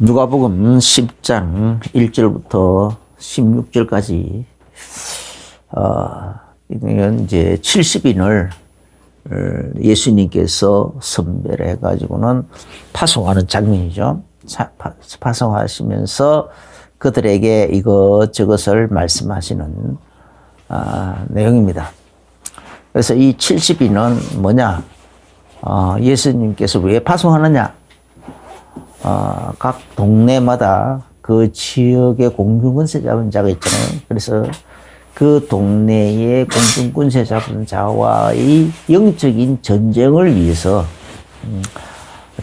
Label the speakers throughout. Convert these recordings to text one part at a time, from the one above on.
Speaker 1: 누가복음 10장 1절부터 16절까지 이건 이제 70인을 예수님께서 선별해 가지고는 파송하는 장면이죠. 파송하시면서 그들에게 이것저것을 말씀하시는 내용입니다. 그래서 이 70인은 뭐냐? 예수님께서 왜 파송하느냐? 각 동네마다 그 지역의 공중권세 잡은 자가 있잖아요. 그래서 그 동네의 공중권세 잡은 자와의 영적인 전쟁을 위해서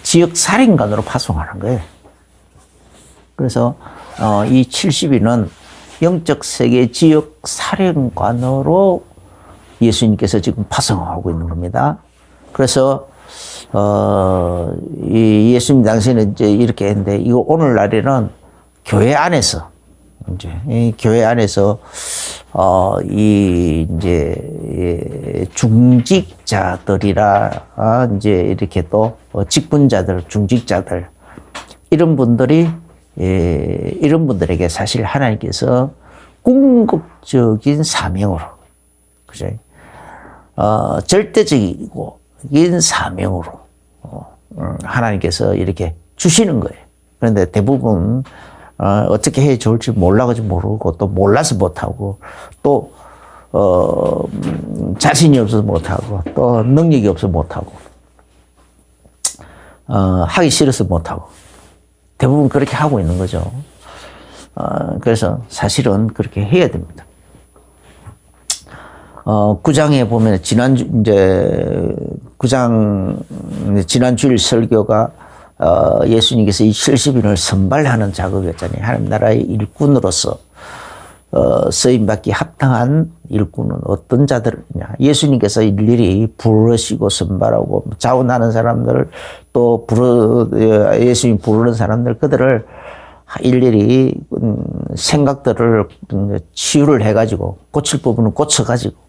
Speaker 1: 지역 사령관으로 파송하는 거예요. 그래서 이 70인은 영적 세계 지역 사령관으로 예수님께서 지금 파송하고 있는 겁니다. 그래서 이 예수님 당시에는 이제 이렇게 했는데, 이거 오늘날에는 교회 안에서, 이제, 이 교회 안에서, 이제, 중직자들이라, 이제 이렇게 또, 직분자들, 중직자들, 이런 분들이, 이런 분들에게 사실 하나님께서 궁극적인 사명으로, 그죠? 절대적이고, 인 사명으로 하나님께서 이렇게 주시는 거예요. 그런데 대부분 어떻게 해 좋을지 몰라가지고 모르고, 또 몰라서 못하고, 또 자신이 없어서 못하고, 또 능력이 없어서 못하고, 하기 싫어서 못하고, 대부분 그렇게 하고 있는 거죠. 그래서 사실은 그렇게 해야 됩니다. 9장에 보면 지난 주일 설교가 예수님께서 이 70인을 선발하는 작업이었잖아요. 하나님 나라의 일꾼으로서 쓰임받기 합당한 일꾼은 어떤 자들이냐. 예수님께서 일일이 부르시고 선발하고 자원하는 사람들, 또 예수님 부르는 사람들, 그들을 일일이 생각들을 치유를 해가지고, 고칠 부분은 고쳐가지고,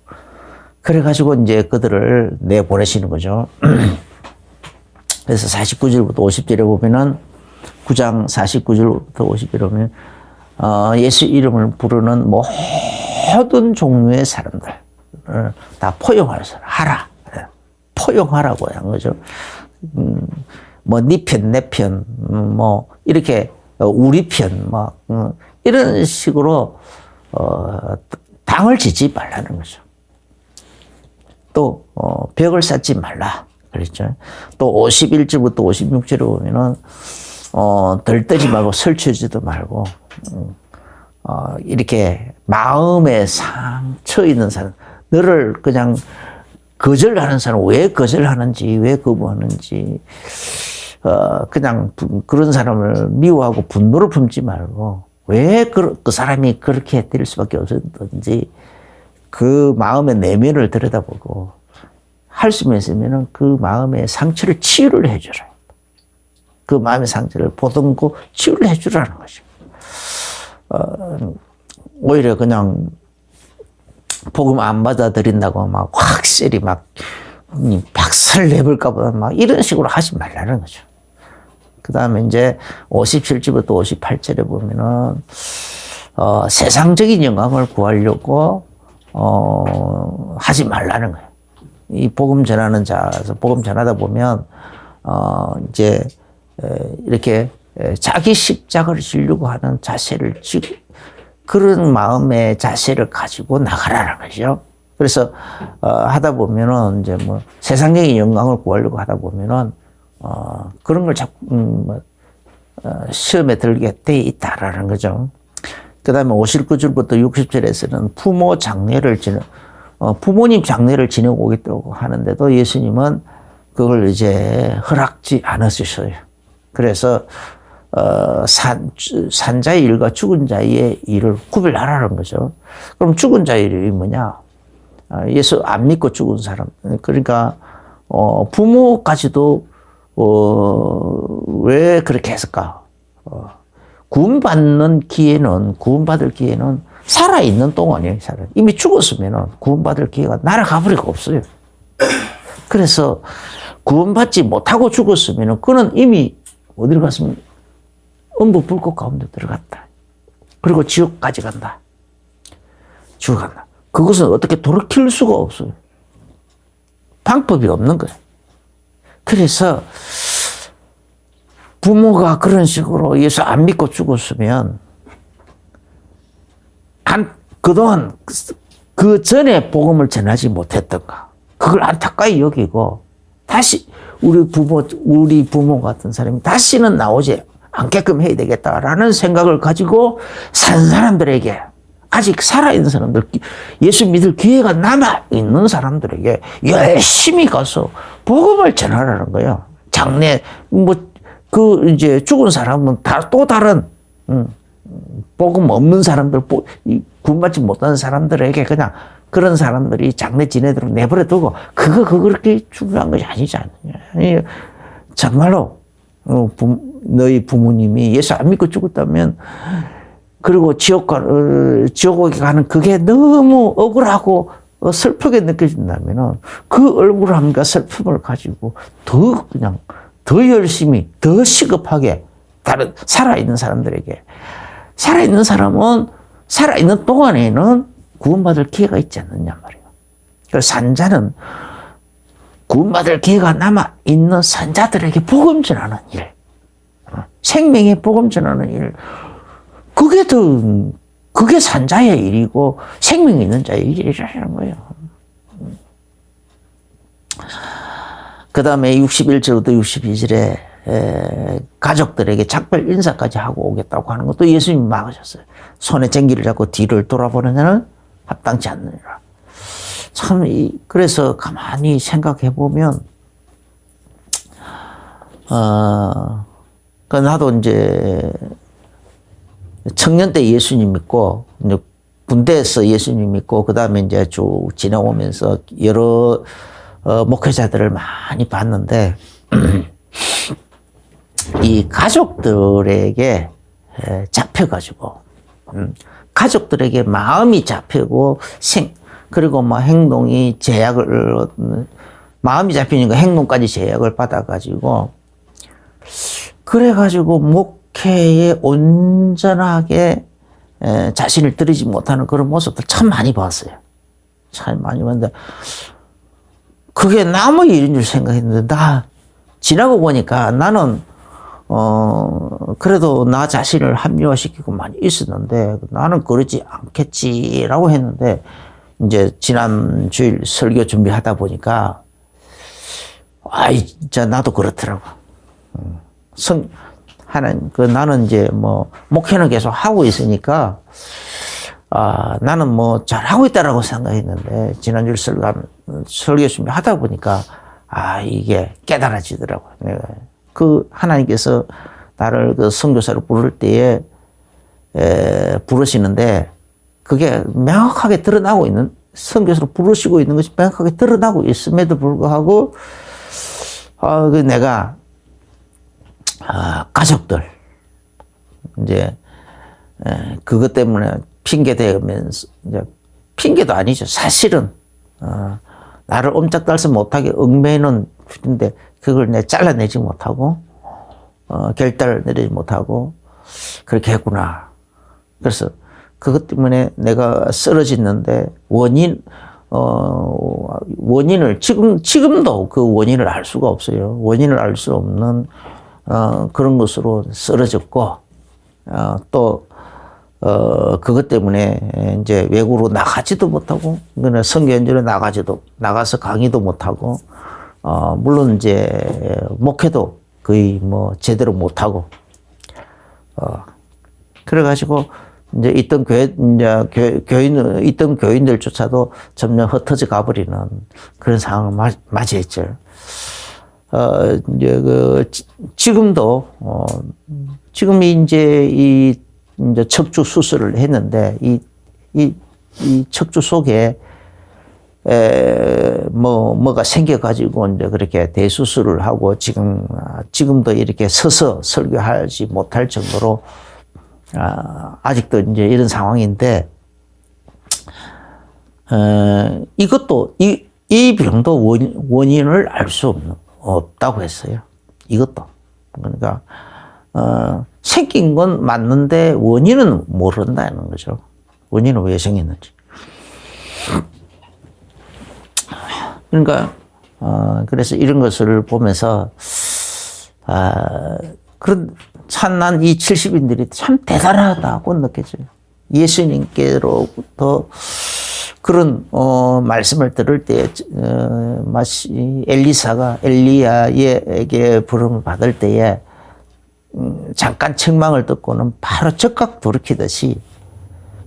Speaker 1: 그래가지고 이제 그들을 내보내시는 거죠. 그래서 49절부터 50절에 보면은, 9장 49절부터 50절에 보면, 예수 이름을 부르는 모든 종류의 사람들, 다 하라. 포용하라고 한 거죠. 뭐, 네 편, 내 편, 뭐, 이렇게, 우리 편, 막, 이런 식으로, 당을 짓지 말라는 거죠. 또, 벽을 쌓지 말라. 그랬죠. 또 51절부터 56절에 보면은, 들뜨지 말고 설치지도 말고, 이렇게 마음에 상처 있는 사람, 너를 그냥 거절하는 사람, 왜 거절하는지, 왜 거부하는지, 그냥 그런 사람을 미워하고 분노를 품지 말고, 왜 그 사람이 그렇게 될 수밖에 없었는지, 그 마음의 내면을 들여다보고, 할 수만 있으면 그 마음의 상처를 치유를 해주라. 그 마음의 상처를 보듬고 치유를 해주라는 거죠. 오히려 그냥 복음 안 받아들인다고 막 확실히 막 박살 내볼까 보다 막 이런 식으로 하지 말라는 거죠. 그 다음에 이제 57절부터 58절에 보면은, 세상적인 영광을 구하려고, 하지 말라는 거예요. 이 복음 전하는 자에서 복음 전하다 보면, 이제, 이렇게 자기 십자가를 지려고 하는 자세를 그런 마음의 자세를 가지고 나가라는 거죠. 그래서, 하다 보면은, 이제 뭐, 세상적인 영광을 구하려고 하다 보면은, 그런 걸 자꾸, 시험에 들게 돼 있다라는 거죠. 그 다음에 59절부터 60절에서는 부모님 장례를 지내고 오겠다고 하는데도 예수님은 그걸 이제 허락지 않으셨어요. 그래서, 산자의 일과 죽은 자의 일을 구별하라는 거죠. 그럼 죽은 자의 일이 뭐냐? 예수 안 믿고 죽은 사람. 그러니까, 부모까지도, 왜 그렇게 했을까? 구원받을 기회는 살아있는 동안이에요, 이미 죽었으면 구원받을 기회가 날아가 버리고 없어요. 그래서 구원받지 못하고 죽었으면 그는 이미 어디로 갔습니까? 음부 불꽃 가운데 들어갔다. 그리고 지옥까지 간다. 지옥 간다. 그것은 어떻게 돌이킬 수가 없어요. 방법이 없는 거예요. 그래서 부모가 그런 식으로 예수 안 믿고 죽었으면 그동안 그 전에 복음을 전하지 못했던가. 그걸 안타까이 여기고 다시 우리 부모 같은 사람이 다시는 나오지 않게끔 해야 되겠다라는 생각을 가지고 산 사람들에게, 아직 살아있는 사람들, 예수 믿을 기회가 남아있는 사람들에게 열심히 가서 복음을 전하라는 거예요. 장래, 이제 죽은 사람은 또 다른, 복음 없는 사람들, 구원받지 못하는 사람들에게 그냥 그런 사람들이 장래 지내도록 내버려 두고, 그렇게 중요한 것이 아니지 않느냐. 정말로, 너희 부모님이 예수 안 믿고 죽었다면, 그리고 지옥에 가는 그게 너무 억울하고 슬프게 느껴진다면, 그 억울함과 슬픔을 가지고 더 열심히, 더 시급하게 다른 살아있는 사람들에게, 살아있는 사람은 살아있는 동안에는 구원받을 기회가 있지 않느냐 말이에요. 그래서 산자는 구원받을 기회가 남아있는 산자들에게 복음 전하는 일, 생명의 복음 전하는 일, 그게 산자의 일이고 생명이 있는 자의 일이라는 거예요. 그 다음에 61절부터 62절에 가족들에게 작별 인사까지 하고 오겠다고 하는 것도 예수님이 막으셨어요. 손에 쟁기를 잡고 뒤를 돌아보는 자는 합당치 않느니라. 참, 그래서 가만히 생각해 보면, 나도 이제 청년 때 예수님 믿고, 이제 군대에서 예수님 믿고, 그 다음에 이제 쭉 지나오면서 여러 목회자들을 많이 봤는데, 이 가족들에게 잡혀가지고, 가족들에게 마음이 잡히고, 그리고 뭐 행동이 마음이 잡히니까 행동까지 제약을 받아가지고, 그래가지고 목회에 온전하게 자신을 들이지 못하는 그런 모습들 참 많이 봤어요. 참 많이 봤는데, 그게 남의 일인 줄 생각했는데, 지나고 보니까 나는, 그래도 나 자신을 합리화시키고 많이 있었는데, 나는 그러지 않겠지라고 했는데, 이제 지난 주일 설교 준비하다 보니까, 진짜 나도 그렇더라고. 나는 이제 목회는 계속 하고 있으니까, 나는 잘하고 있다라고 생각했는데, 지난주일 설교 준비하다 보니까, 이게 깨달아지더라고요. 하나님께서 나를 선교사로 부를 때에, 부르시는데, 그게 명확하게 드러나고 있는, 선교사로 부르시고 있는 것이 명확하게 드러나고 있음에도 불구하고, 내가, 가족들, 이제, 그것 때문에 핑계대면서, 이제, 핑계도 아니죠. 사실은, 나를 옴짝달싹 못하게 얽매이는 일인데, 그걸 내가 잘라내지 못하고, 결단을 내리지 못하고, 그렇게 했구나. 그래서, 그것 때문에 내가 쓰러졌는데, 원인을, 지금도 그 원인을 알 수가 없어요. 원인을 알 수 없는, 그런 것으로 쓰러졌고, 그것 때문에 이제 외국으로 나가지도 못하고, 선교 연주로 나가서 강의도 못하고, 물론 이제 목회도 거의 제대로 못하고, 그래가지고, 이제 있던 교인들조차도 점점 흩어져 가버리는 그런 상황을 맞이했죠. 지금이 이제 척추 수술을 했는데, 이 척추 속에, 뭐가 생겨가지고, 이제 그렇게 대수술을 하고, 지금도 이렇게 서서 설교하지 못할 정도로, 아직도 이제 이런 상황인데, 이것도, 이 병도 원인을 알 수 없다고 했어요. 이것도. 그러니까, 생긴 건 맞는데 원인은 모른다는 거죠. 원인은 왜 생겼는지. 그러니까 그래서 이런 것을 보면서 그런 찬난 이 70인들이 참 대단하다고 느껴져요. 예수님께로부터 그런 말씀을 들을 때 마치 엘리사가 엘리야에게 부름을 받을 때에 잠깐 책망을 듣고는 바로 즉각 돌이키듯이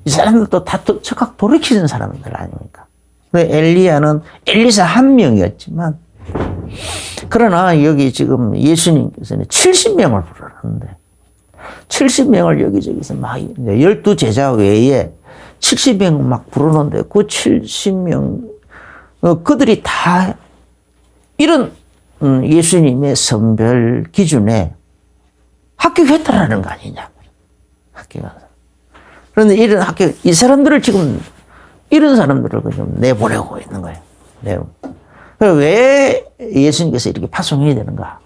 Speaker 1: 이 사람들도 다 즉각 돌이키는 사람들 아닙니까? 엘리야는 엘리사 한 명이었지만 그러나 여기 지금 예수님께서는 70명을 부르는데 70명을 여기저기서 막 12제자 외에 70명 막 부르는데 그 70명 그들이 다 이런 예수님의 선별 기준에 합격했다라는 거 아니냐. 합격한. 그런데 이런 합격, 이 사람들을 지금 이런 사람들을 그냥 내보내고 있는 거예요. 왜 예수님께서 이렇게 파송해야 되는가?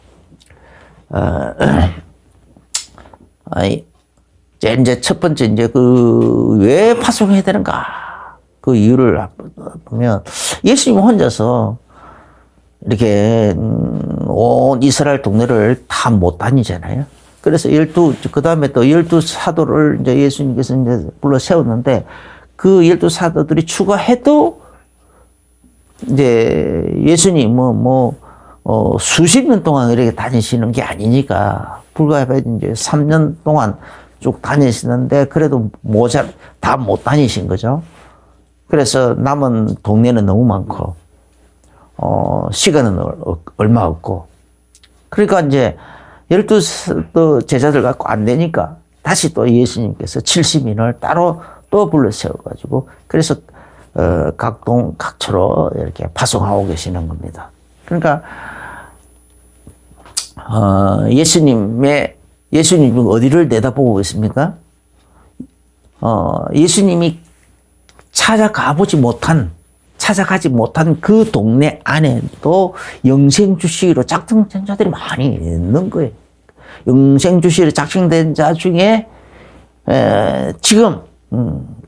Speaker 1: 이제 첫 번째 이제 왜 파송해야 되는가? 그 이유를 보면 예수님 혼자서 이렇게 온 이스라엘 동네를 다 못 다니잖아요. 그래서 그 다음에 또 12사도를 이제 예수님께서 이제 불러 세웠는데 그 12사도들이 추가해도 이제 예수님 수십 년 동안 이렇게 다니시는 게 아니니까 불과 이제 3년 동안 쭉 다니시는데 그래도 다 못 다니신 거죠. 그래서 남은 동네는 너무 많고 시간은 얼마 없고 그러니까 이제 12 제자들 갖고 안 되니까 다시 또 예수님께서 70인을 따로 또 불러 세워가지고 그래서 각 동 각처로 이렇게 파송하고 계시는 겁니다. 그러니까 예수님은 어디를 내다보고 있습니까? 예수님이 찾아가지 못한 그 동네 안에도 영생 주시기로 작정된 자들이 많이 있는 거예요. 영생 주시기로 작정된 자 중에 지금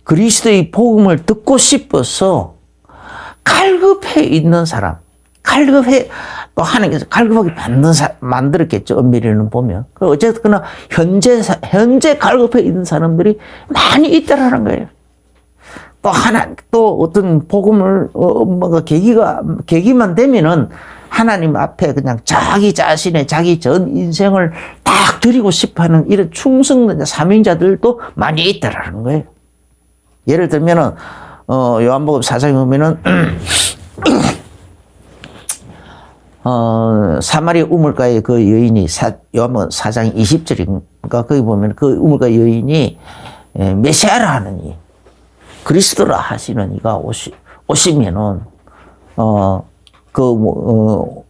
Speaker 1: 그리스도의 복음을 듣고 싶어서 갈급해 있는 사람, 또 하나님께서 갈급하게 만들었겠죠. 엄밀히는 보면. 어쨌거나 현재 갈급해 있는 사람들이 많이 있다라는 거예요. 또 어떤 복음을 계기만 되면은 하나님 앞에 그냥 자기 자신의 자기 전 인생을 딱 드리고 싶어하는 이런 충성된 사명자들도 많이 있다라는 거예요. 예를 들면은 요한복음 4장에 보면은 사마리아 우물가의 그 여인이 요한복음 4장 20절인가 거기 보면 그 우물가 여인이 메시아라 하느니 그리스도라 하시는 이가 오시면은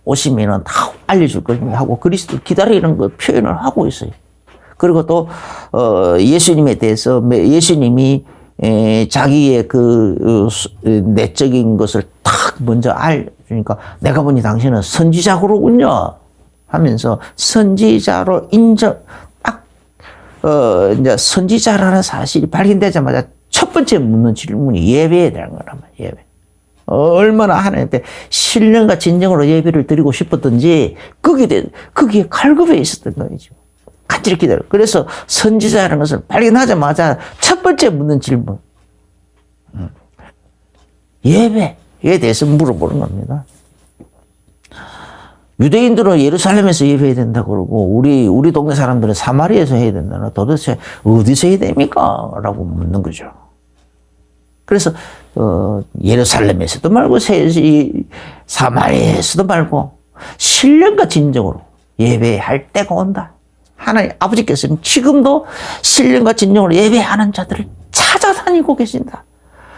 Speaker 1: 오시면은 다 알려줄 거니 하고 그리스도 기다리는 거 표현을 하고 있어요. 그리고 또 예수님에 대해서 예수님이 자기의 그 내적인 것을 탁 먼저 알려주니까 내가 보니 당신은 선지자로군요 하면서 선지자로 이제 선지자라는 사실이 발견되자마자 첫 번째 묻는 질문이 예배에 대한 거란 말이에요. 예배. 얼마나 하나님께 신령과 진정으로 예배를 드리고 싶었던지 거기에 갈급해 있었던 거죠. 간절히 기다려. 그래서 선지자라는 것을 발견하자마자 첫 번째 묻는 질문. 예배에 대해서 물어보는 겁니다. 유대인들은 예루살렘에서 예배해야 된다고 그러고 우리 동네 사람들은 사마리아에서 해야 된다나 도대체 어디서 해야 됩니까? 라고 묻는 거죠. 그래서 예루살렘에서도 말고 사마리아에서도 말고 신령과 진정으로 예배할 때가 온다. 하나님 아버지께서는 지금도 신령과 진정으로 예배하는 자들을 찾아다니고 계신다.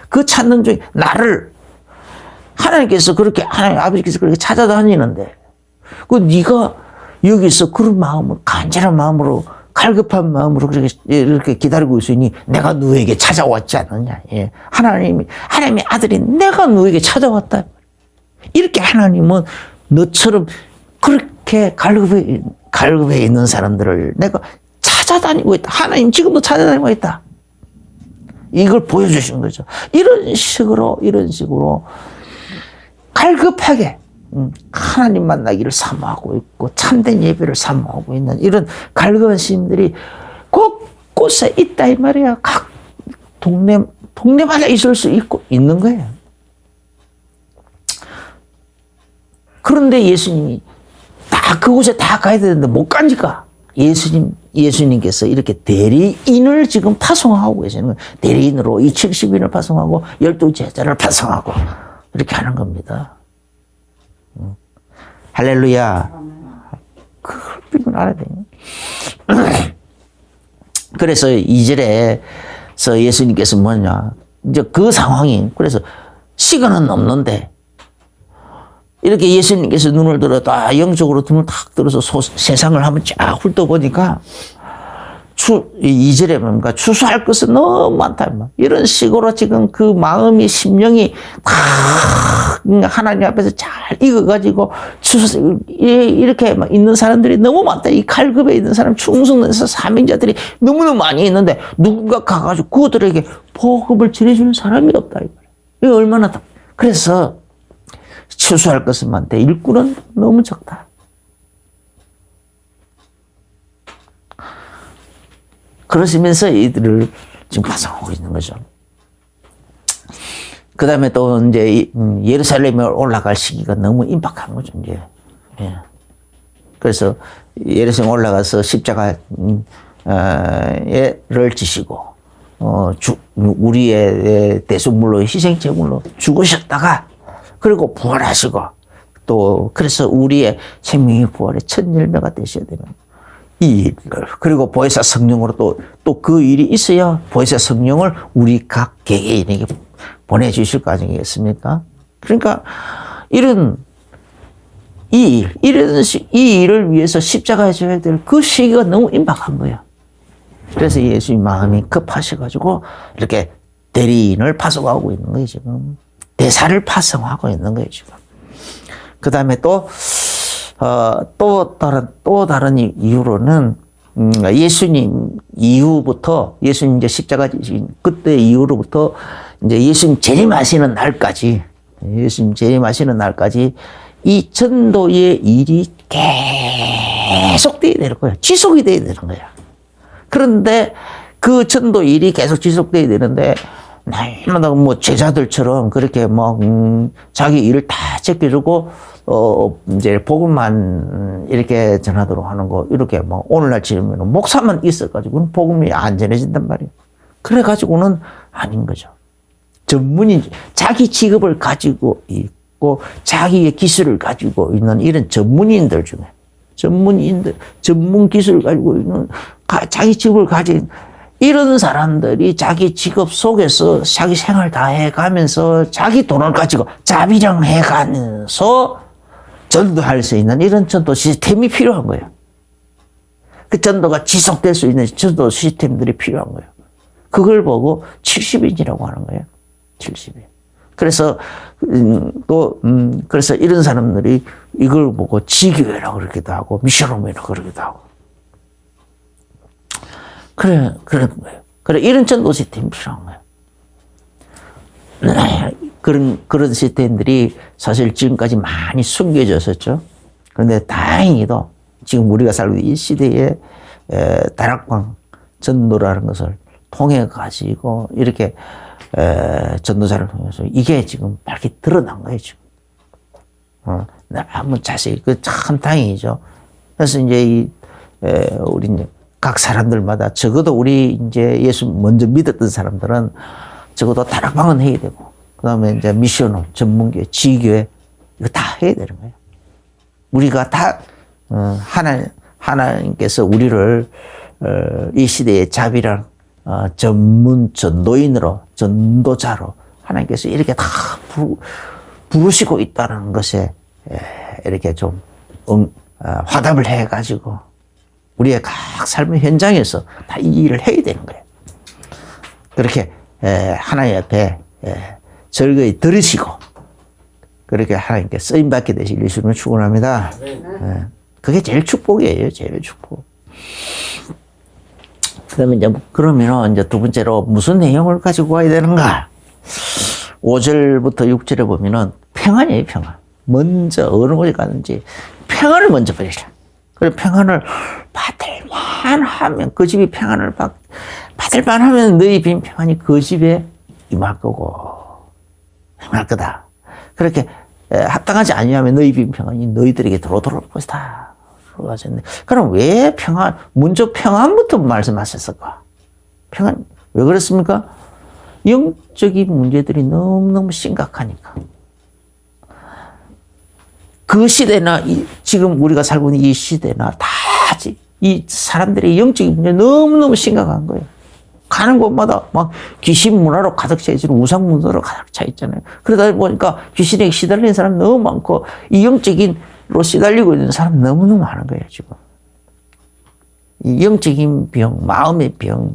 Speaker 1: 그 찾는 중에 나를 하나님께서 하나님 아버지께서 그렇게 찾아다니는데 네가 여기서 그런 마음을 간절한 마음으로 갈급한 마음으로 이렇게 기다리고 있으니 내가 너에게 찾아왔지 않느냐. 예. 하나님의 아들이 내가 너에게 찾아왔다. 이렇게 하나님은 너처럼 그렇게 갈급해 있는 사람들을 내가 찾아다니고 있다. 하나님 지금도 찾아다니고 있다. 이걸 보여주신 거죠. 이런 식으로 갈급하게 하나님 만나기를 사모하고 있고 참된 예배를 사모하고 있는 이런 갈급한 시민들이 곳곳에 있다 이 말이야. 각 동네마다 있을 수 있는 거예요. 그런데 예수님이 다 그곳에 다 가야 되는데 못 가니까 예수님께서 이렇게 대리인을 지금 파송하고 계시는 거예요. 대리인으로 이 70인을 파송하고 12제자를 파송하고 이렇게 하는 겁니다. 할렐루야. 그걸 이건 알아야 돼요. 그래서 2절에서 예수님께서 뭐냐. 이제 그 상황이, 그래서 시간은 없는데, 이렇게 예수님께서 눈을 들어, 다 영적으로 눈을 탁 들어서 세상을 한번 쫙 훑어보니까, 2절에 뭡니까? 추수할 것은 너무 많다. 이런 식으로 지금 그 마음이, 심령이 다 하나님 앞에서 잘 익어가지고, 이렇게 막 있는 사람들이 너무 많다. 이 칼급에 있는 사람, 충성에서 사명자들이 너무너무 많이 있는데, 누군가 가가지고 그들에게 복음을 전해주는 사람이 없다. 이거 얼마나 다. 그래서, 추수할 것은 많대. 일꾼은 너무 적다. 그러시면서 이들을 지금 파송하고 있는 거죠. 그 다음에 또 이제 예루살렘에 올라갈 시기가 너무 임박한 거죠, 이제. 예. 그래서 예루살렘 올라가서 십자가를 지시고, 우리의 대속물로 희생제물로 죽으셨다가, 그리고 부활하시고, 또, 그래서 우리의 생명이 부활의 첫 열매가 되셔야 되는 이 일을, 그리고 보혜사 성령으로 또 그 일이 있어야 보혜사 성령을 우리 각 개개인에게 보내주실 거 아니겠습니까? 그러니까, 이 일을 위해서 십자가에 져야 될 그 시기가 너무 임박한 거예요. 그래서 예수님 마음이 급하셔가지고, 이렇게 대리인을 파송하고 있는 거예요, 지금. 대사를 파송하고 있는 거예요, 지금. 그 다음에 또 다른 이유로는, 예수님 이후부터, 예수님 이제 십자가 지신 그때 이후로부터, 이제 예수님 재림하시는 날까지, 이 전도의 일이 계속 돼야 되는 거예요. 지속이 돼야 되는 거예요. 그런데 그 전도 일이 계속 지속돼야 되는데, 날마다 뭐 제자들처럼 그렇게 막 자기 일을 다 제껴주고 이제 복음만 이렇게 전하도록 하는 거, 이렇게 뭐 오늘날 지으면 목사만 있어가지고는 복음이 안 전해진단 말이에요. 그래가지고는 아닌 거죠. 전문인, 자기 직업을 가지고 있고 자기의 기술을 가지고 있는 이런 전문인들 중에, 전문 기술을 가지고 있는, 자기 직업을 가진 이런 사람들이 자기 직업 속에서 자기 생활 다 해가면서 자기 돈을 가지고 자비령 해가면서 전도할 수 있는 이런 전도 시스템이 필요한 거예요. 그 전도가 지속될 수 있는 전도 시스템들이 필요한 거예요. 그걸 보고 70인이라고 하는 거예요. 70인. 그래서 그래서 이런 사람들이 이걸 보고 지교회라고 그러기도 하고 미션홈이라고 그러기도 하고. 그런 거예요. 그래, 이런 전도 시스템이 필요한 거예요. 그런 시스템들이 사실 지금까지 많이 숨겨졌었죠. 그런데 다행히도 지금 우리가 살고 있는 이 시대에 다락방 전도라는 것을 통해 가지고 이렇게 전도자를 통해서 이게 지금 밝게 드러난 거예요, 지금. 한번 자세히, 참 다행이죠. 그래서 이제 우리 이제 각 사람들마다 적어도 우리 이제 예수 먼저 믿었던 사람들은 적어도 다락방은 해야 되고, 그 다음에 이제 미션홈, 전문교회, 지교회, 이거 다 해야 되는 거예요. 우리가 다, 하나님께서 우리를, 이 시대의 자비랑, 전문 전도인으로, 전도자로 하나님께서 이렇게 다 부르시고 있다는 것에, 이렇게 좀, 화답을 해가지고, 우리의 각 삶의 현장에서 다 이 일을 해야 되는 거예요. 그렇게 하나님 앞에 절거히 들으시고 그렇게 하나님께 쓰임받게 되실 예수님을 축원합니다. 그게 제일 축복이에요. 제일 축복. 그다음에 이제 그러면 이제 두 번째로 무슨 내용을 가지고 와야 되는가? 5절부터 6절에 보면은 평안이에요, 평안. 먼저 어느 곳에 가든지 평안을 먼저 버리라. 그리고 평안을 받을만 하면 그 집이 평안을 받을만 하면 너희 빈 평안이 그 집에 임할 거고 임할 거다. 그렇게 합당하지 아니하면 너희 빈 평안이 너희들에게 들어올 것이다. 그럼 왜 평안, 먼저 평안부터 말씀하셨을까? 평안, 왜 그랬습니까? 영적인 문제들이 너무너무 심각하니까. 그 시대나 지금 우리가 살고 있는 이 시대나 다 이 사람들의 영적인 문제 너무너무 심각한 거예요. 가는 곳마다 막 귀신 문화로 가득 차 있잖아요. 우상 문화로 가득 차 있잖아요. 그러다 보니까 귀신에게 시달리는 사람 너무 많고 이 영적인로 시달리고 있는 사람 너무너무 많은 거예요, 지금. 이 영적인 병, 마음의 병,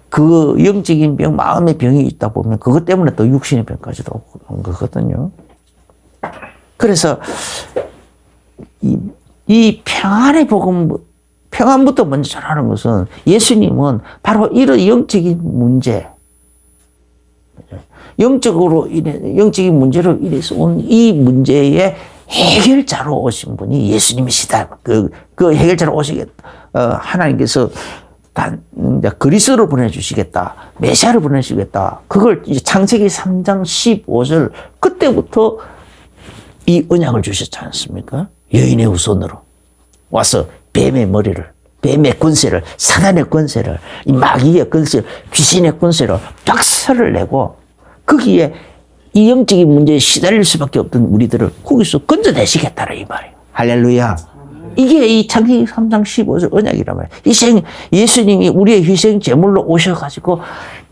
Speaker 1: 그 영적인 병, 마음의 병이 있다 보면 그것 때문에 또 육신의 병까지도 오는 거거든요. 그래서 이 평안의 복음, 평안부터 먼저 전하는 것은 예수님은 바로 이런 영적인 문제, 영적인 문제로 인해서 온 이 문제의 해결자로 오신 분이 예수님이시다. 그 해결자로 오시겠다. 하나님께서 그리스도를 보내주시겠다. 메시아를 보내주시겠다. 그걸 이제 창세기 3장 15절 그때부터 이 언약을 주셨지 않습니까? 여인의 후손으로 와서 뱀의 머리를, 뱀의 권세를, 사단의 권세를, 이 마귀의 권세를, 귀신의 권세를 박살을 내고 거기에 이 영적인 문제에 시달릴 수밖에 없던 우리들을 거기서 건져내시겠다라 이 말이에요. 할렐루야. 이게 이 창세기 3장 15절 언약이란 말이에요. 예수님이 우리의 희생 제물로 오셔가지고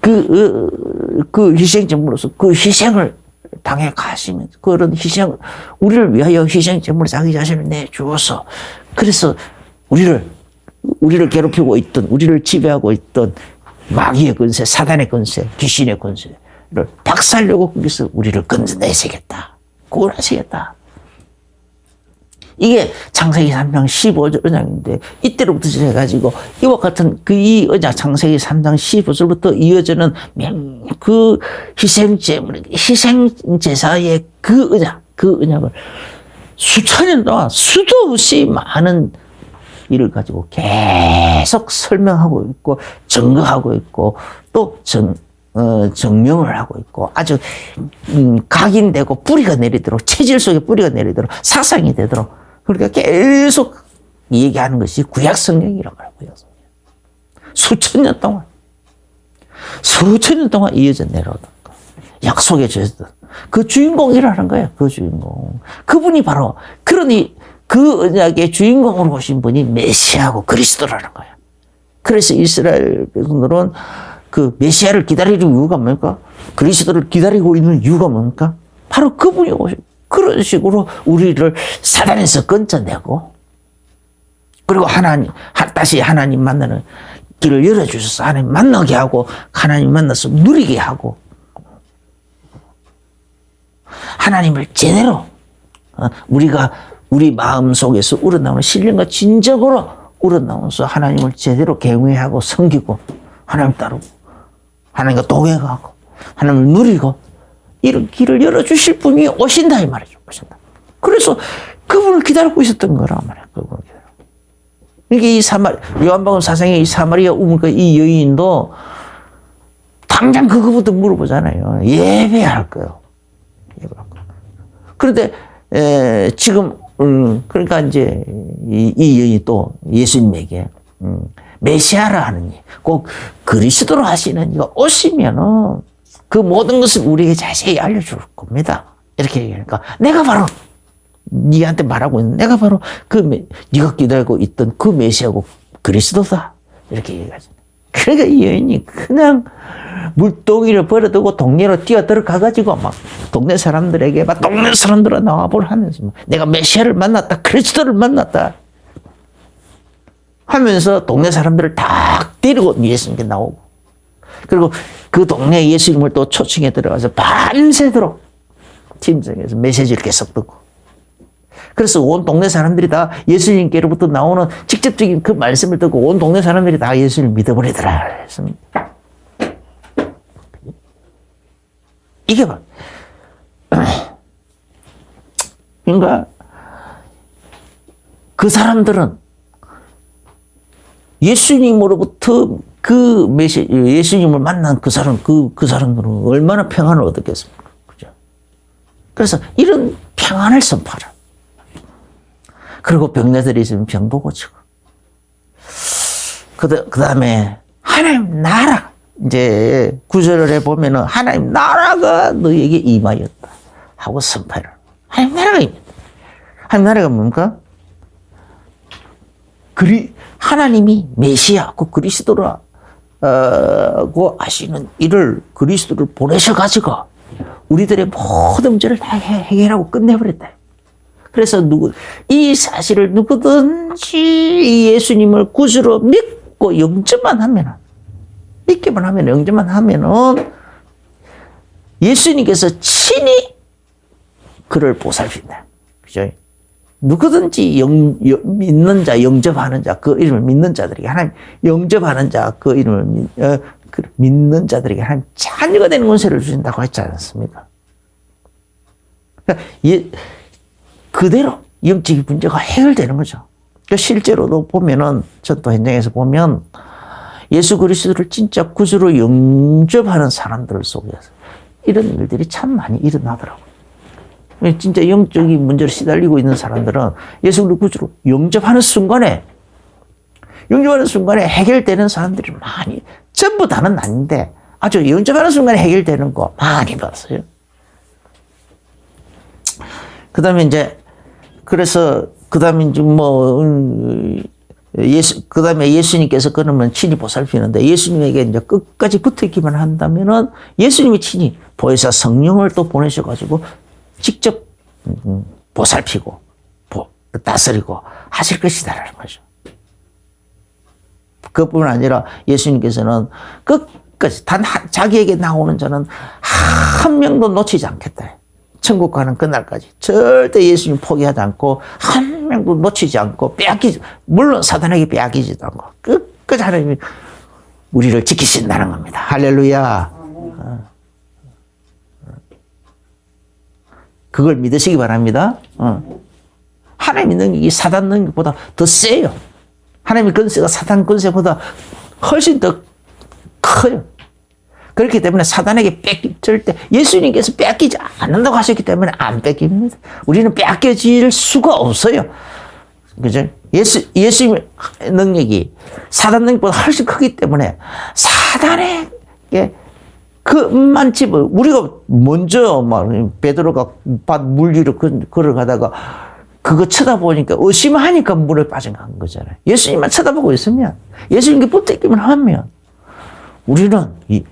Speaker 1: 그 희생 제물로서 그 희생을 당해 가시면서 그런 희생을 우리를 위하여 희생 제물을 자기 자신을 내주어서 그래서 우리를 괴롭히고 있던 우리를 지배하고 있던 마귀의 권세, 사단의 권세, 귀신의 권세를 박살내고 거기서 우리를 건져내시겠다, 구원하시겠다. 이게 창세기 3장 15절 언약인데 이때로부터 시작해가지고 이와 같은 이 언약 창세기 3장 15절부터 이어지는 그 희생제물, 희생제사의 그 언약을 수천 년 동안 수도 없이 많은 일을 가지고 계속 설명하고 있고 증거하고 있고 또 증명을 하고 있고 아주 각인되고 뿌리가 내리도록 체질 속에 뿌리가 내리도록 사상이 되도록 그러니까 계속 얘기하는 것이 구약 성경이라고 해요. 구약 성경. 수천 년 동안 이어져 내려오던 거. 약속해 주셨던 그 주인공이라는 거예요. 그 주인공. 그분이 바로 그러니 그 언약의 주인공으로 오신 분이 메시아고 그리스도라는 거예요. 그래서 이스라엘 백성들은 그 메시아를 기다리는 이유가 뭡니까? 그리스도를 기다리고 있는 이유가 뭡니까? 바로 그분이 오신 그런 식으로 우리를 사단에서 건져내고 그리고 다시 하나님 만나는 길을 열어주셔서 하나님 만나게 하고 하나님 만나서 누리게 하고 하나님을 제대로 우리가 우리 마음 속에서 우러나오는 신령과 진정으로 우러나오면서 하나님을 제대로 경외하고 섬기고 하나님 따르고 하나님과 동행하고 하나님을 누리고 이런 길을 열어주실 분이 오신다 이 말이죠. 오신다. 그래서 그분을 기다리고 있었던 거란 말이에요. 그분을 기다리고. 이게 요한복음 4장의 이 사마리아 우물가 이 여인도 당장 그거부터 물어보잖아요. 예배할 거예요. 그런데 지금 그러니까 이제 이 여인이 또 예수님에게 메시아라 하는 꼭 그리스도로 하시는 이가 오시면은 그 모든 것을 우리에게 자세히 알려줄 겁니다. 이렇게 얘기하니까 내가 바로 네한테 말하고 있는 내가 바로 네가 기다리고 있던 그 메시아고 그리스도다. 이렇게 얘기하죠. 그러니까 이 여인이 그냥 물동이를 버려두고 동네로 뛰어들어가가지고 막 동네 사람들에게 막 동네 사람들아 나와보라 하면서 내가 메시아를 만났다. 그리스도를 만났다. 하면서 동네 사람들을 다 데리고 예수님께 나오고 그리고 그 동네 예수님을 또 초청에 들어가서 밤새도록 팀장에서 메시지를 계속 듣고 그래서 온 동네 사람들이 다 예수님께로부터 나오는 직접적인 그 말씀을 듣고 온 동네 사람들이 다 예수를 믿어버리더라. 이게 봐. 그러니까 그 사람들은 예수님으로부터 그 예수님을 만난 그 사람들은 얼마나 평안을 얻었겠습니까? 그죠? 그래서 이런 평안을 선포하라. 그리고 병자들이 있으면 병도 고치고. 그 다음에 하나님 나라. 이제 구절을 해보면은 하나님 나라가 너에게 임하였다. 하고 선포를. 하나님 나라가 임했다. 하나님 나라가 뭡니까? 하나님이 메시아, 그 그리스도라고 하시는 이를 그리스도를 보내셔가지고 우리들의 모든 문제를 다 해결하고 끝내버렸다. 그래서 이 사실을 누구든지 예수님을 구주로 믿고 영접만 하면은, 믿기만 하면, 영접만 하면은 예수님께서 친히 그를 보살핀다. 그죠? 누구든지 믿는 자, 영접하는 자, 그 이름을 믿는 자들에게 하나님, 영접하는 자, 그 이름을 믿는 자들에게 하나님 자녀가 되는 권세를 주신다고 했지 않습니까? 그러니까 그대로 영적인 문제가 해결되는 거죠. 그러니까 실제로도 보면은, 전도 현장에서 보면 예수 그리스도를 진짜 구주로 영접하는 사람들 속에서 이런 일들이 참 많이 일어나더라고요. 진짜 영적인 문제로 시달리고 있는 사람들은 예수를 구주로 영접하는 순간에 해결되는 사람들이 많이, 전부 다는 아닌데 아주 영접하는 순간에 해결되는 거 많이 봤어요. 그 다음에 이제, 그래서, 그 다음에 이제 그 다음에 예수님께서 그러면 친히 보살피는데, 예수님에게 이제 끝까지 붙어 있기만 한다면은 예수님이 친히 보혜사 성령을 또 보내셔가지고 직접 보살피고 다스리고 하실 것이다라는 거죠. 그뿐만 아니라 예수님께서는 끝까지 자기에게 나오는 자는 한 명도 놓치지 않겠다. 천국 가는 그날까지 절대 예수님 포기하지 않고 한 명도 놓치지 않고 물론 사단에게 빼앗기지도 않고 끝까지 하나님이 우리를 지키신다는 겁니다. 할렐루야. 그걸 믿으시기 바랍니다. 하나님의 능력이 사단 능력보다 더 세요. 하나님의 권세가 사단 권세보다 훨씬 더 커요. 그렇기 때문에 사단에게 절대 예수님께서 뺏기지 않는다고 하셨기 때문에 안 뺏깁니다. 우리는 뺏겨질 수가 없어요. 그죠? 예수님의 능력이 사단 능력보다 훨씬 크기 때문에 사단에게 그만 집을, 우리가 먼저 베드로가 물 위로 걸어가다가 그거 쳐다보니까 의심하니까 물에 빠져간 거잖아요. 예수님만 쳐다보고 있으면, 예수님께 붙어있기만 하면 우리는 이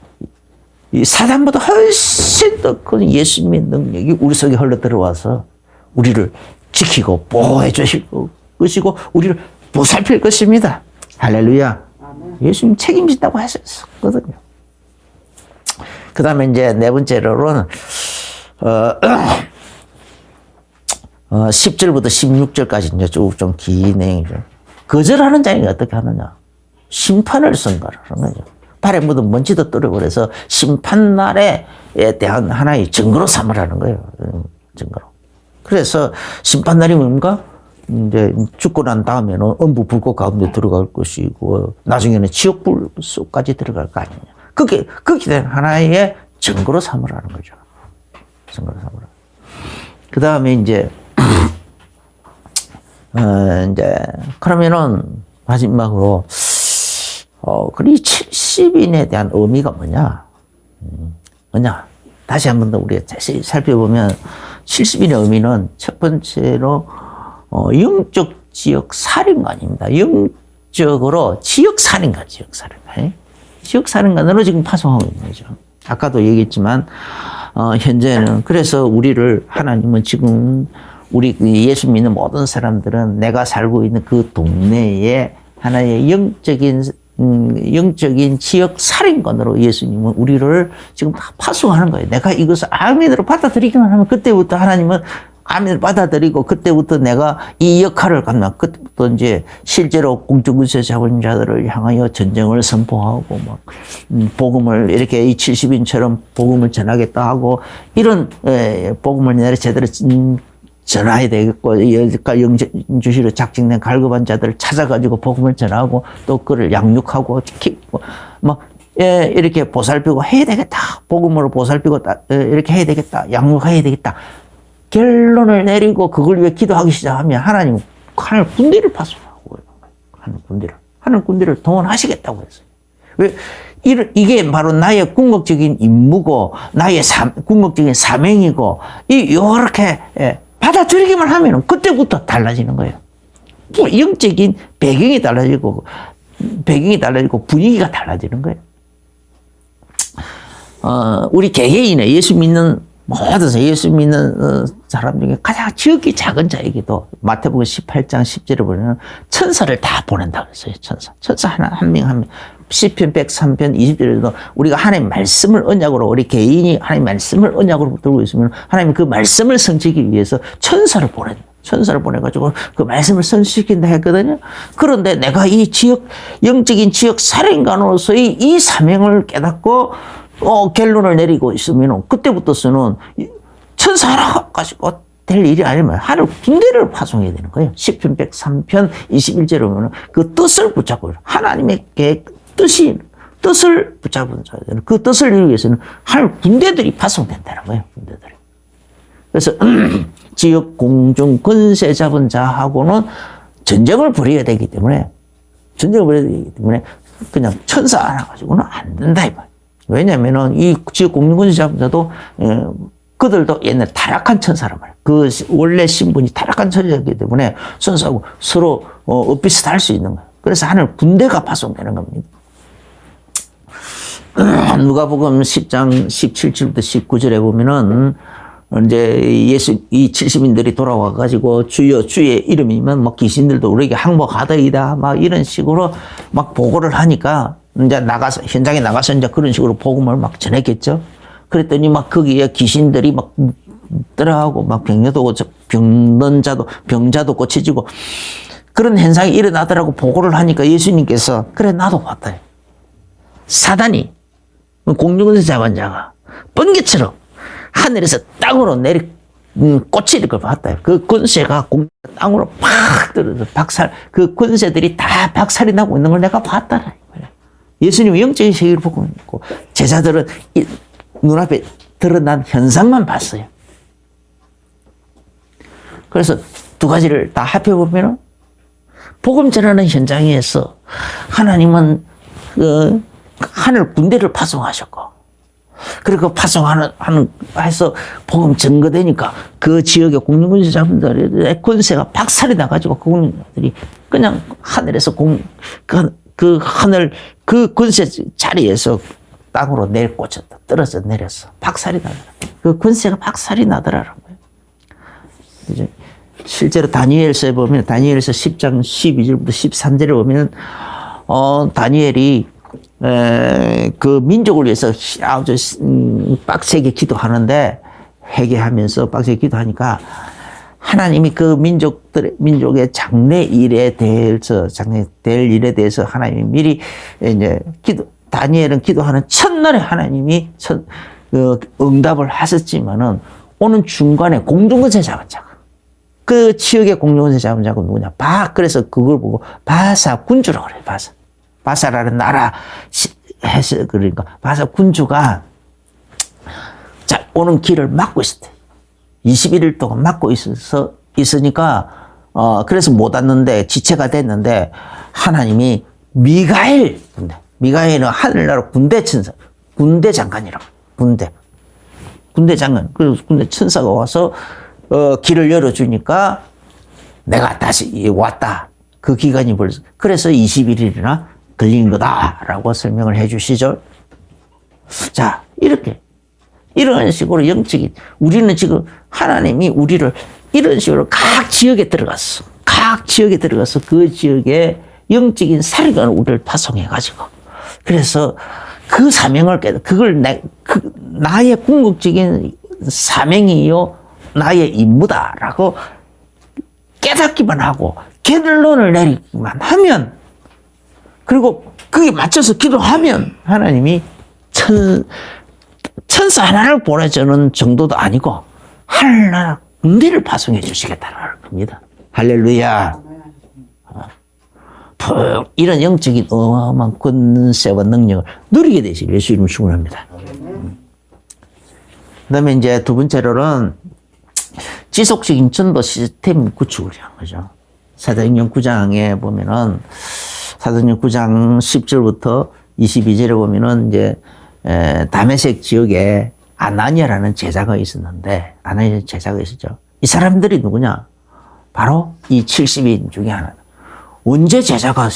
Speaker 1: 사단보다 훨씬 더 큰 예수님의 능력이 우리 속에 흘러 들어와서 우리를 지키고 보호해 주실 것이고 우리를 보살필 것입니다. 할렐루야. 예수님 책임진다고 하셨거든요. 그 다음에 이제 네 번째로는 10절부터 16절까지 이제 쭉 좀 긴 내용이죠. 거절하는 자에게 어떻게 하느냐? 심판을 선고하는 거죠. 발에 묻은 먼지도 떨어버려서 심판날에 대한 하나의 증거로 삼으라는 거예요. 증거로. 그래서 심판날이 뭔가? 이제 죽고 난 다음에는 엄부 불꽃 가운데 들어갈 것이고 나중에는 지옥불 속까지 들어갈 거 아니냐. 그게 된 하나의 증거로 삼으라는 거죠. 증거로 삼으라. 그 다음에 이제 그러면은 마지막으로 이 70인에 대한 의미가 뭐냐? 다시 한 번 더 우리가 자세히 살펴보면 70인의 의미는 첫 번째로 영적 지역 살인관입니다. 영적으로 지역 살인관. 지역 살인관으로 지금 파송하고 있는 거죠. 아까도 얘기했지만 현재는 그래서 우리를 하나님은 지금 우리 예수 믿는 모든 사람들은 내가 살고 있는 그 동네에 하나의 영적인 지역 살인관으로 예수님은 우리를 지금 다 파송하는 거예요. 내가 이것을 아멘으로 받아들이기만 하면 그때부터 하나님은 아멘 받아들이고 그때부터 내가 이 역할을 갖나 그때부터 이제 실제로 공중군세 잡은 자들을 향하여 전쟁을 선포하고 막 복음을 이렇게 이 70인처럼 복음을 전하겠다 하고 이런 복음을 내가 제대로 전해야 되겠고 영주시로 작정된 갈급한 자들을 찾아가지고 복음을 전하고 또 그를 양육하고 막 이렇게 보살피고 해야 되겠다. 복음으로 보살피고 이렇게 해야 되겠다. 양육해야 되겠다. 결론을 내리고 그걸 위해 기도하기 시작하면 하나님은 하늘 군대를 파송하고 하늘 군대를 동원하시겠다고 했어요. 왜? 이게 바로 나의 궁극적인 임무고 나의 궁극적인 사명이고 이렇게 받아들이기만 하면 그때부터 달라지는 거예요. 영적인 배경이 달라지고 분위기가 달라지는 거예요. 우리 개개인의 예수 믿는 사람 중에 가장 지극히 작은 자에게도 마태복음 18장 10절에 보면 천사를 다 보낸다고 했어요. 천사 한 명. 시편 103편 20절에도 우리가 하나님 말씀을 언약으로 우리 개인이 하나님 말씀을 언약으로 들고 있으면 하나님 그 말씀을 성취하기 위해서 천사를 보내가지고 그 말씀을 성취시킨다 했거든요. 그런데 내가 이 영적인 지역 사령관으로서의 이 사명을 깨닫고 결론을 내리고 있으면 그때부터서는 천사 하나 가지고 될 일이 아니면 하늘 군대를 파송해야 되는 거예요. 시편 103편 21절에 보면 그 뜻을 붙잡고 하나님의 뜻을 붙잡은 자들 그 뜻을 이루기 위해서는 하늘 군대들이 파송된다는 거예요. 군대들이. 그래서 지역 공중 권세 잡은 자하고는 전쟁을 벌여야 되기 때문에 그냥 천사 하나 가지고는 안 된다 이 말이에요. 왜냐면은 이 지역 공중권세 잡은 자도 그들도 옛날 타락한 천사란 말이에요. 그 원래 신분이 타락한 천사이기 때문에 천사하고 서로 엇비슷할 수 있는 거예요. 그래서 하늘 군대가 파송되는 겁니다. 누가복음 10장 17절부터 19절에 보면은 이제 이 70인들이 돌아와가지고 주여 주의 이름이면 뭐 귀신들도 우리에게 항복하더이다 막 이런 식으로 막 보고를 하니까 이제 현장에 나가서 이제 그런 식으로 복음을 막 전했겠죠. 그랬더니 막 거기에 귀신들이 막 들어가고 막 병자도 고쳐지고 그런 현상이 일어나더라고 보고를 하니까 예수님께서 그래 나도 봤다. 사단이 공중권세 잡은 자가 번개처럼 하늘에서 땅으로 꽂히는 걸 봤다. 그 권세가 땅으로 팍 떨어져 그 권세들이 다 박살이 나고 있는 걸 내가 봤다. 예수님은 영적인 세계를 보고 있고 제자들은 눈앞에 드러난 현상만 봤어요. 그래서 두 가지를 다 합해보면 복음 전하는 현장에서 하나님은 하늘 군대를 파송하셨고 그리고 해서 복음 전거되니까 그 지역의 공중권세 잡은 자들의 권세가 박살이 나가지고 그 공중들이 그냥 하늘에서 그 권세 자리에서 땅으로 꽂혔다. 떨어져 내렸어. 박살이 나더라. 그 권세가 박살이 나더라는 거예요. 이제 실제로 다니엘서에 보면 다니엘서 10장 12절부터 13절에 보면 다니엘이 그 민족을 위해서 아주 빡세게 기도하는데 회개하면서 빡세게 기도하니까 하나님이 그 민족의 장래 일에 대해서 하나님이 미리 이제 다니엘은 기도하는 첫날에 하나님이 응답을 하셨지만은 오는 중간에 공중권세 잡은 자가 그 지역의 공중권세 잡은 자가 누구냐? 그래서 그걸 보고 바사 군주라고 그래요. 바사라는 나라 해서 그러니까 바사 군주가 오는 길을 막고 있었대. 21일 동안 막고 있으니까 그래서 못 왔는데 지체가 됐는데 하나님이 미가엘은 하늘나라 군대 장관이라고. 군대 장관. 그 군대 천사가 와서 길을 열어주니까 내가 다시 왔다. 그 기간이 벌써. 그래서 21일이나 걸린 거다라고 설명을 해 주시죠. 자, 이런 식으로 영적인, 우리는 지금 하나님이 우리를 이런 식으로 각 지역에 들어갔어. 그 지역에 영적인 사령관을 우리를 파송해가지고. 그래서 그 사명을 그걸 나의 궁극적인 사명이요, 나의 임무다라고 깨닫기만 하고 결론을 내리기만 하면, 그리고 그게 맞춰서 기도하면 하나님이 천사 하나를 보내주는 정도도 아니고 하늘나라 군대를 파송해 주시겠다는 겁니다. 할렐루야. 이런 영적인 어마어마한 권세와 능력을 누리게 되실 예수 이름을 축원합니다. 그다음에 이제 두 번째로는 지속적인 전도 시스템 구축을 한 거죠. 사도행전 9장에 보면은 사도행전 9장 10절부터 22절에 보면은 이제 다메섹 지역에 아나니아라는 제자가 있었는데, 아나니아 제자가 있었죠. 이 사람들이 누구냐? 바로 이 70인 중에 하나. 언제 제자가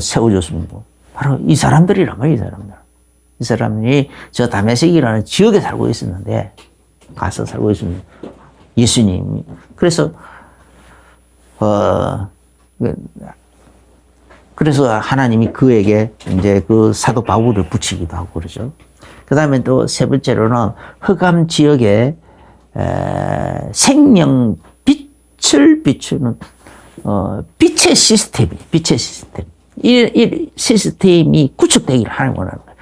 Speaker 1: 세워졌습니까? 바로 이 사람들이란 말이에요, 이 사람들. 이 사람이 저 다메섹이라는 지역에 살고 있었는데, 가서 살고 있습니다. 예수님이. 그래서, 그래서 하나님이 그에게 이제 그 사도 바울을 붙이기도 하고 그러죠. 그 다음에 또 세 번째로는 흑암 지역에 생명 빛을 비추는 빛의 시스템. 이 시스템이 구축되기를 하는 거라는 거예요.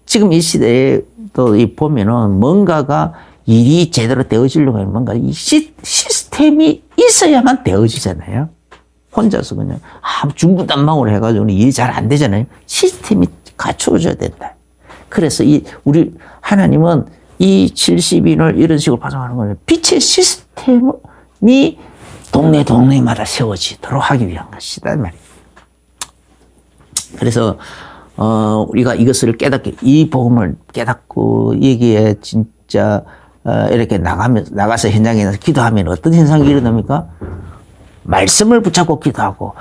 Speaker 1: 지금 이 시대에 또 보면은 뭔가가 일이 제대로 되어지려고 하면 뭔가 이 시스템이 있어야만 되어지잖아요. 혼자서 그냥 중구난방으로 해가지고 일이 잘 안 되잖아요. 시스템이 갖춰져야 된다. 그래서 우리 하나님은 이 70인을 이런 식으로 파송하는 거예요. 빛의 시스템이 동네마다 세워지도록 하기 위한 것이다 말이에요. 그래서 우리가 이것을 깨닫게, 이 복음을 깨닫고 여기에 진짜 이렇게 나가서 현장에 나가서 기도하면 어떤 현상이 일어납니까? 말씀을 붙잡고 기도하고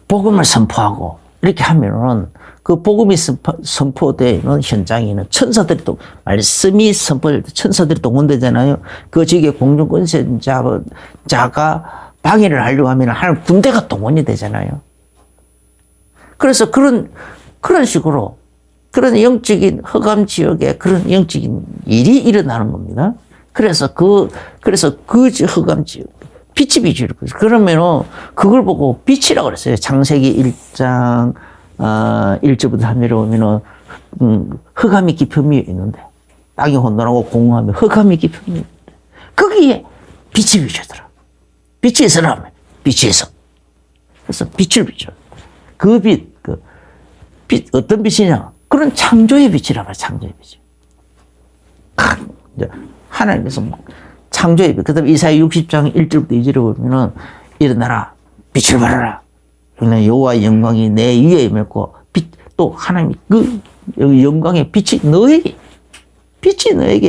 Speaker 1: 복음을 선포하고 이렇게 하면은 그 복음이 선포되는 현장에는 천사들이 또 말씀이 선포될 때 천사들이 동원되잖아요. 그 지역의 공중권세자가 방해를 하려고 하면 하나님 군대가 동원이 되잖아요. 그래서 그런 식으로 그런 영적인 흑암 지역에 그런 영적인 일이 일어나는 겁니다. 그래서 그 흑암 지역 빛이 비추는 거죠. 그러면은 그걸 보고 빛이라고 그랬어요. 창세기 1장 1절부터 3절에 보면은 흑암이 깊은 위에 있는데 땅이 혼돈하고 공허하며 흑암이 깊은 위에 있는데 거기에 빛이 비추더라. 빛이 있으라면 빛이 있어. 그래서 빛을 비춰. 그 빛, 어떤 빛이냐? 그런 창조의 빛이라 말이야. 창조의 빛. 하나님께서 창조의 빛. 그 다음에 이사야 60장 1절부터 2절에 보면은 일어나라. 빛을 발하라. 여호와의 영광이 내 위에 임했고 또 하나님이 그 영광의 빛이 너에게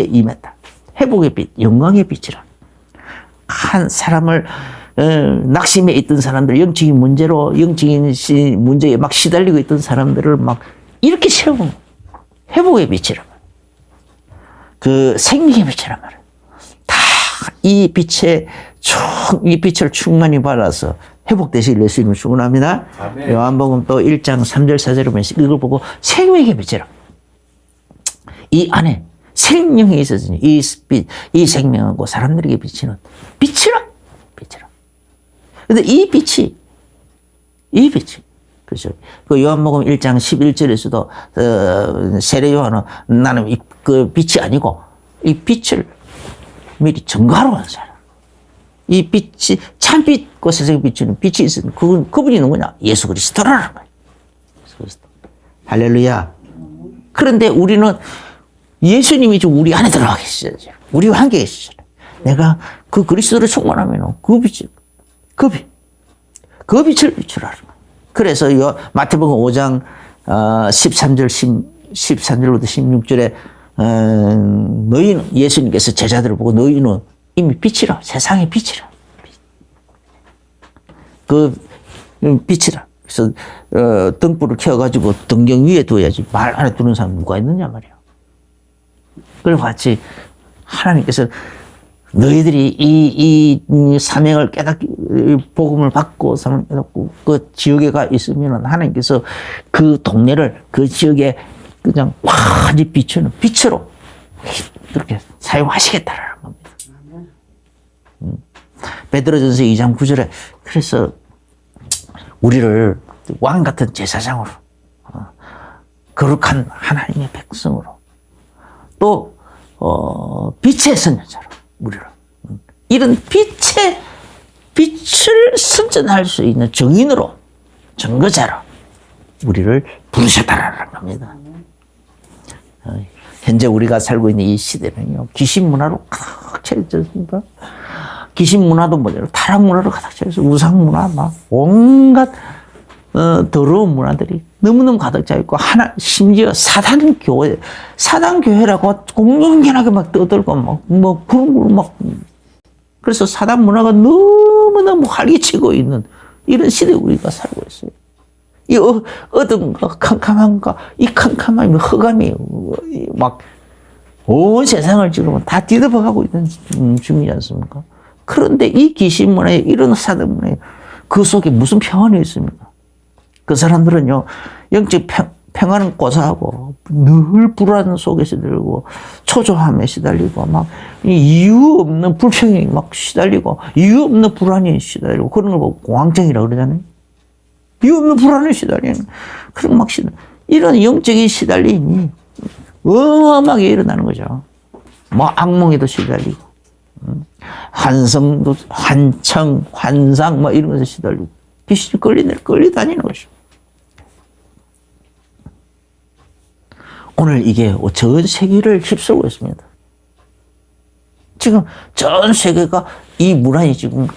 Speaker 1: 임했다. 회복의 빛, 영광의 빛이라. 한 사람을 낙심에 있던 사람들, 영적인 문제에 막 시달리고 있던 사람들을 막 이렇게 세우는 회복의 빛이란 말이야. 그 생명의 빛이란 말이야. 다 이 빛을 충만히 받아서 회복되시길 예수님을 축원합니다. 요한복음 또 1장 3절 4절을 보면 이걸 보고 생명의 빛이라. 이 안에 생명이 있어서 이 빛, 이 생명하고 사람들에게 비치는 빛이라. 근데 이 빛이, 그죠. 그 요한복음 1장 11절에서도, 세례 요한은 나는 그 빛이 아니고, 이 빛을 미리 증거하러 간 사람. 이 빛이, 참빛과 세상에 비추는 빛이 있으면 그분이 누구냐? 예수 그리스도라는 거예요. 예수 그리스도. 할렐루야. 그런데 우리는 예수님이 좀 우리 안에 들어가 계시죠. 우리와 함께 계시죠. 내가 그 그리스도를 충만하면 그 빛을 비추라는 거예요. 그래서 마태복음 5장 13절부터 16절에 너희는 예수님께서 제자들을 보고 너희는 이미 빛이라, 세상의 빛이라. 그 빛이라. 그래서 등불을 켜가지고 등경 위에 두어야지 말 안에 두는 사람 누가 있느냐 말이야. 그리고 같이 하나님께서 너희들이 이 사명을 복음을 받고 사명을 깨닫고 그 지역에 가 있으면 하나님께서 그 동네를 그 지역에 그냥 완전히 비추는 빛으로 그렇게 사용하시겠다라는 겁니다. 베드로전서 2장 9절에 그래서 우리를 왕 같은 제사장으로 거룩한 하나님의 백성으로 또 빛의 선녀자로 우리를 이런 빛을 선전할 수 있는 증인으로 증거자로 우리를 부르셨다라는 겁니다. 현재 우리가 살고 있는 이 시대는요, 귀신 문화로 가득 채워졌습니다. 귀신 문화도 뭐냐, 타락 문화로 가득 채워서 우상 문화, 막 온갖 더러운 문화들이 너무너무 가득 차 있고, 심지어 사단교회라고 공공연하게 막 떠들고, 그래서 사단 문화가 너무너무 활기치고 있는 이런 시대에 우리가 살고 있어요. 이 어둠과 캄캄함과 이 캄캄함이 흑암이 막 온 세상을 지금 다 뒤덮어가고 있는 중이지 않습니까? 그런데 이 귀신 문화에 이런 사단 문화에 그 속에 무슨 평안이 있습니까? 그 사람들은요, 영적 평안은 고사하고 늘 불안 속에 시달리고 초조함에 시달리고 막 이유 없는 불평이 막 시달리고 이유 없는 불안이 시달리고 그런 걸 보고 공황증이라고 그러잖아요. 이유 없는 불안에 시달리는 그런 막 이런 영적인 시달림이 어마어마하게 일어나는 거죠. 뭐 악몽에도 시달리고 환성도 환청 환상 뭐 이런 것에 시달리고 귀신이 끌려다니는 거죠. 오늘 이게 전 세계를 휩쓸고 있습니다. 지금 전 세계가 이 문화에 지금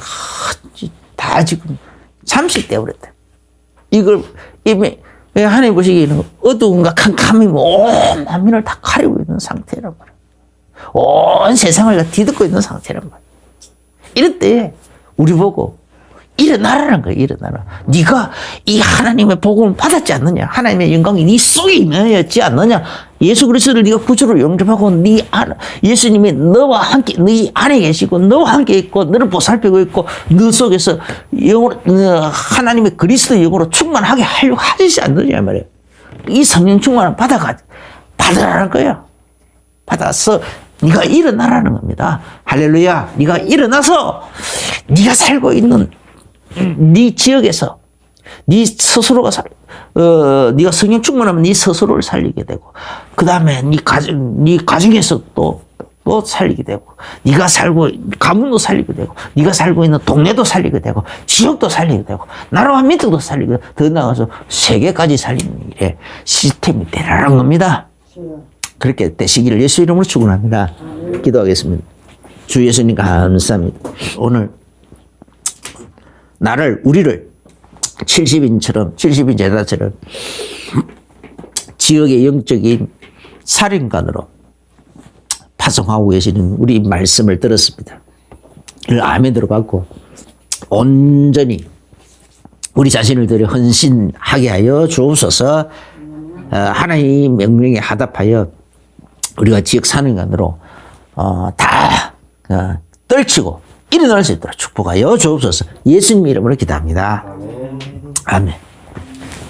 Speaker 1: 다 지금 잠식되어 버렸대. 이걸 이미 하나님 보시기에는 어두움과 캄캄함이 온 만민을 다 가리고 있는 상태란 말이에요. 온 세상을 다 뒤덮고 있는 상태란 말이에요. 이럴 때 우리 보고 일어나라는 거예요. 일어나라. 네가 이 하나님의 복음을 받았지 않느냐? 하나님의 영광이 네 속에 임하였지 않느냐? 예수 그리스도를 네가 구주로 영접하고 예수님이 너와 함께 네 안에 계시고 너와 함께 있고 너를 보살피고 있고 너 속에서 영으로 하나님의 그리스도 영으로 충만하게 하려고 하지 않느냐 말이에요. 이 성령 충만을 받으라는 거예요. 받아서 네가 일어나라는 겁니다. 할렐루야. 네가 일어나서 네가 살고 있는 네 지역에서 네 스스로가 네가 성령 충만하면 네 스스로를 살리게 되고 그 다음에 네 가정에서 또 살리게 되고 네가 살고 가문도 살리게 되고 네가 살고 있는 동네도 살리게 되고 지역도 살리게 되고 나라와 민족도 살리게 되고 더 나아가서 세계까지 살리는 일에 시스템이 되라는 겁니다. 그렇게 되시기를 예수 이름으로 축원합니다. 기도하겠습니다. 주 예수님 감사합니다. 오늘 우리를 70인 제자처럼 지역의 영적인 살인관으로 파송하고 계시는 우리 말씀을 들었습니다. 아멘으로 받고 온전히 우리 자신을 들여 헌신하게 하여 주옵소서. 하나님의 명령에 하답하여 우리가 지역 살인관으로 다 떨치고 일어날 수 있도록 축복하여 주옵소서. 예수님 이름으로 기도합니다. 아멘.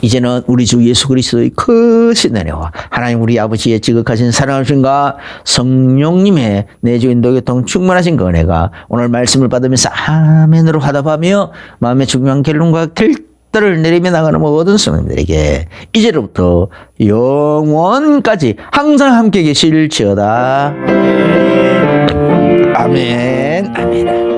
Speaker 1: 이제는 우리 주 예수 그리스도의 크신 은혜와 하나님 우리 아버지의 지극하신 사랑하심과 성령님의 내주 인도 교통 충만하신 그 은혜가 오늘 말씀을 받으면서 아멘으로 화답하며 마음의 중요한 결론과 결단을 내리며 나가는 모든 성도들에게 이제로부터 영원까지 항상 함께 계실지어다. 아멘. 아멘.